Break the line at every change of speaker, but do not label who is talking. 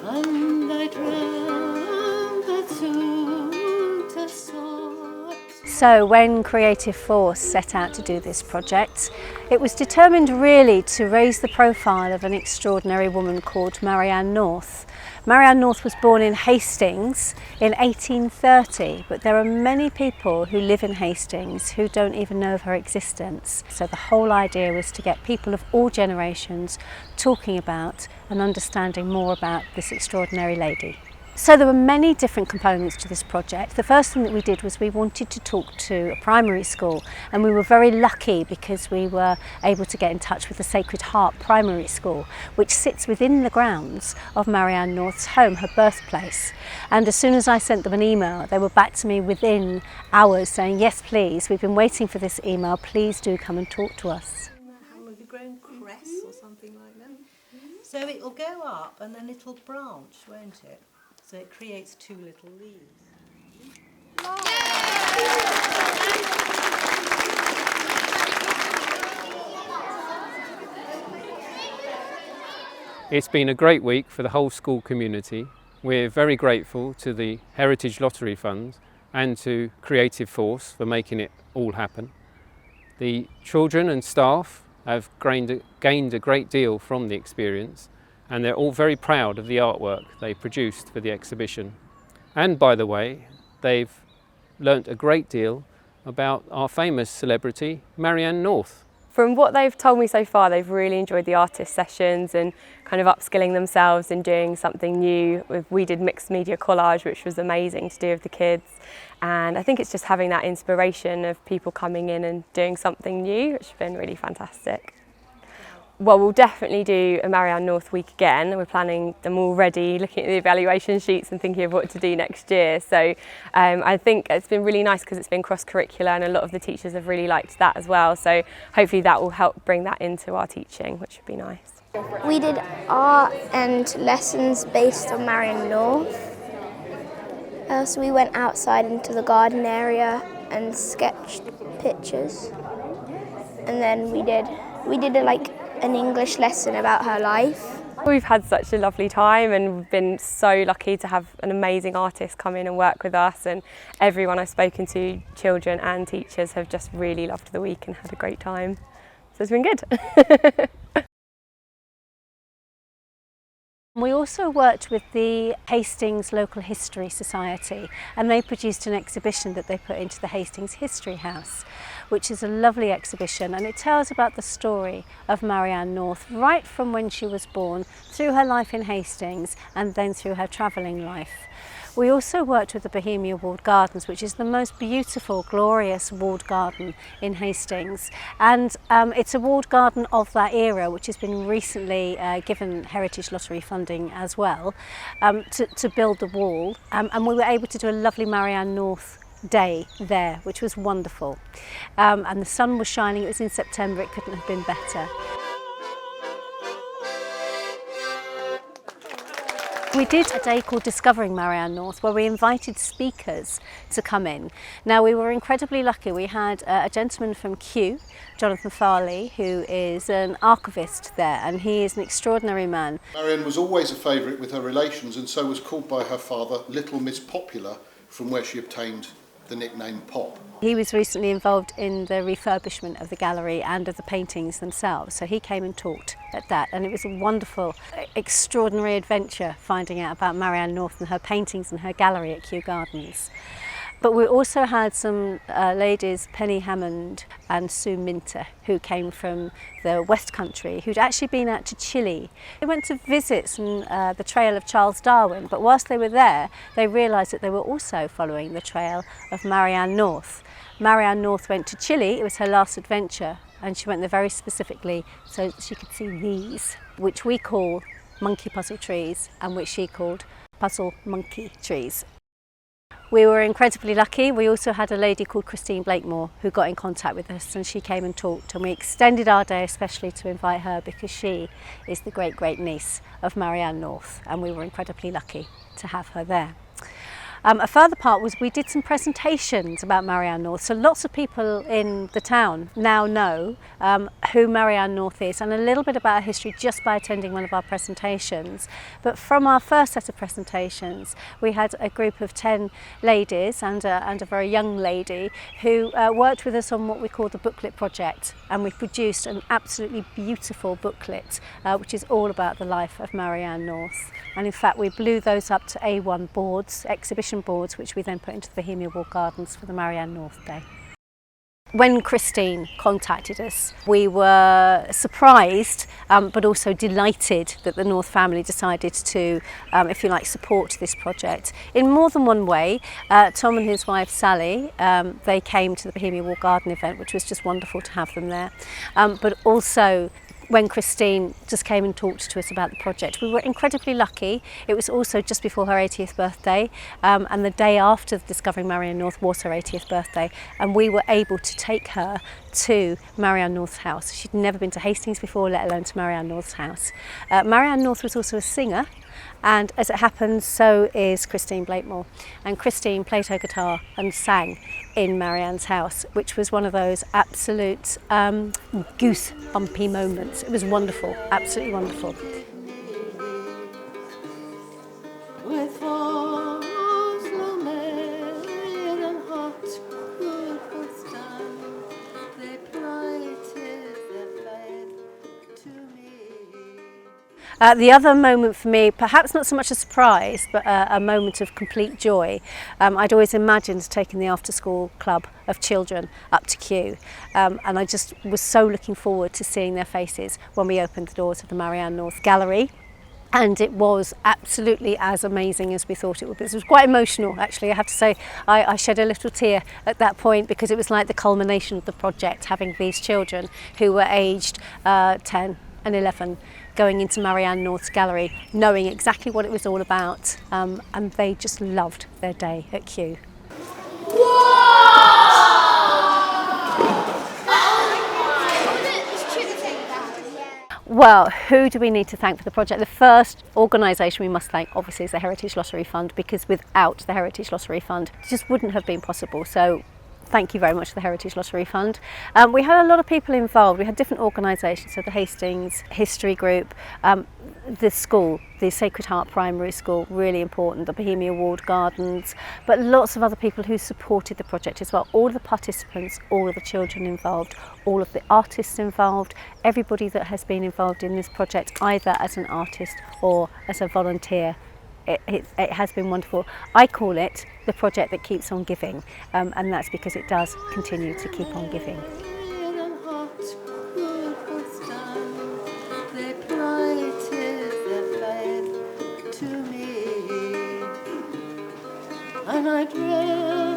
and I dreamt that soon to sort.
So when Creative Force set out to do this project, it was determined really to raise the profile of an extraordinary woman called Marianne North. Marianne North was born in Hastings in 1830, but there are many people who live in Hastings who don't even know of her existence. So the whole idea was to get people of all generations talking about and understanding more about this extraordinary lady. So there were many different components to this project. The first thing that we did was we wanted to talk to a primary school, and we were very lucky because we were able to get in touch with the Sacred Heart Primary School, which sits within the grounds of Marianne North's home, her birthplace. And as soon as I sent them an email, they were back to me within hours saying, yes please, we've been waiting for this email, please do come and talk to us.
Have you grown cress or something like that? So it'll go up and then it'll branch, won't it? So it creates two little leaves.
It's been a great week for the whole school community. We're very grateful to the Heritage Lottery Fund and to Creative Force for making it all happen. The children and staff have gained a great deal from the experience, and they're all very proud of the artwork they produced for the exhibition. And by the way, they've learnt a great deal about our famous celebrity, Marianne North.
From what they've told me so far, they've really enjoyed the artist sessions and kind of upskilling themselves and doing something new. We did mixed media collage, which was amazing to do with the kids. And I think it's just having that inspiration of people coming in and doing something new, which has been really fantastic. Well, we'll definitely do a Marianne North week again. We're planning them already, looking at the evaluation sheets and thinking of what to do next year. So I think it's been really nice because it's been cross-curricular and a lot of the teachers have really liked that as well. So hopefully that will help bring that into our teaching, which would be nice.
We did art and lessons based on Marianne North. So we went outside into the garden area and sketched pictures. And then we did an English lesson about her life.
We've had such a lovely time and we've been so lucky to have an amazing artist come in and work with us, and everyone I've spoken to, children and teachers, have just really loved the week and had a great time. So it's been good.
We also worked with the Hastings Local History Society, and they produced an exhibition that they put into the Hastings History House, which is a lovely exhibition, and it tells about the story of Marianne North right from when she was born, through her life in Hastings and then through her travelling life. We also worked with the Bohemia Walled Gardens, which is the most beautiful, glorious walled garden in Hastings. And it's a walled garden of that era, which has been recently given Heritage Lottery funding as well, to build the wall. And we were able to do a lovely Marianne North day there, which was wonderful. And the sun was shining, it was in September, it couldn't have been better. We did a day called Discovering Marianne North, where we invited speakers to come in. Now, we were incredibly lucky. We had a gentleman from Kew, Jonathan Farley, who is an archivist there, and he is an extraordinary man.
Marianne was always a favourite with her relations, and so was called by her father Little Miss Popular, from where she obtained the nickname Pop.
He was recently involved in the refurbishment of the gallery and of the paintings themselves, so he came and talked at that, and it was a wonderful, extraordinary adventure finding out about Marianne North and her paintings and her gallery at Kew Gardens. But we also had some ladies, Penny Hammond and Sue Minter, who came from the West Country, who'd actually been out to Chile. They went to visit the trail of Charles Darwin, but whilst they were there, they realised that they were also following the trail of Marianne North. Marianne North went to Chile, it was her last adventure, and she went there very specifically so that she could see these, which we call monkey puzzle trees and which she called puzzle monkey trees. We were incredibly lucky. We also had a lady called Christine Blakemore who got in contact with us, and she came and talked, and we extended our day especially to invite her because she is the great niece of Marianne North, and we were incredibly lucky to have her there. A further part was we did some presentations about Marianne North. So lots of people in the town now know who Marianne North is and a little bit about her history just by attending one of our presentations. But from our first set of presentations, we had a group of 10 ladies and a very young lady who worked with us on what we call the booklet project, and we produced an absolutely beautiful booklet which is all about the life of Marianne North. And in fact we blew those up to A1 boards, exhibition boards, which we then put into the Bohemia Walled Gardens for the Marianne North Day. When Christine contacted us, we were surprised but also delighted that the North family decided to, if you like, support this project in more than one way. Tom and his wife Sally, they came to the Bohemia Walled Garden event, which was just wonderful to have them there, but also when Christine just came and talked to us about the project. We were incredibly lucky. It was also just before her 80th birthday, and the day after Discovering Marianne North was her 80th birthday, and we were able to take her to Marianne North's house. She'd never been to Hastings before, let alone to Marianne North's house. Marianne North was also a singer, and as it happens, so is Christine Blakemore. And Christine played her guitar and sang in Marianne's house, which was one of those absolute goosebumpy moments. It was wonderful, absolutely wonderful. The other moment for me, perhaps not so much a surprise, but a moment of complete joy. I'd always imagined taking the after-school club of children up to Kew, and I just was so looking forward to seeing their faces when we opened the doors of the Marianne North Gallery. And it was absolutely as amazing as we thought it would be. It was quite emotional, actually. I have to say, I shed a little tear at that point because it was like the culmination of the project, having these children who were aged 10 and 11 going into Marianne North's gallery, knowing exactly what it was all about, and they just loved their day at Kew. Well, who do we need to thank for the project? The first organisation we must thank, obviously, is the Heritage Lottery Fund, because without the Heritage Lottery Fund, it just wouldn't have been possible. So thank you very much to the Heritage Lottery Fund. We had a lot of people involved. We had different organisations, so the Hastings History Group, the school, the Sacred Heart Primary School, really important, the Bohemia Walled Gardens, but lots of other people who supported the project as well. All of the participants, all of the children involved, all of the artists involved, everybody that has been involved in this project, either as an artist or as a volunteer. It has been wonderful. I call it the project that keeps on giving, and that's because it does continue to keep on giving. And I dream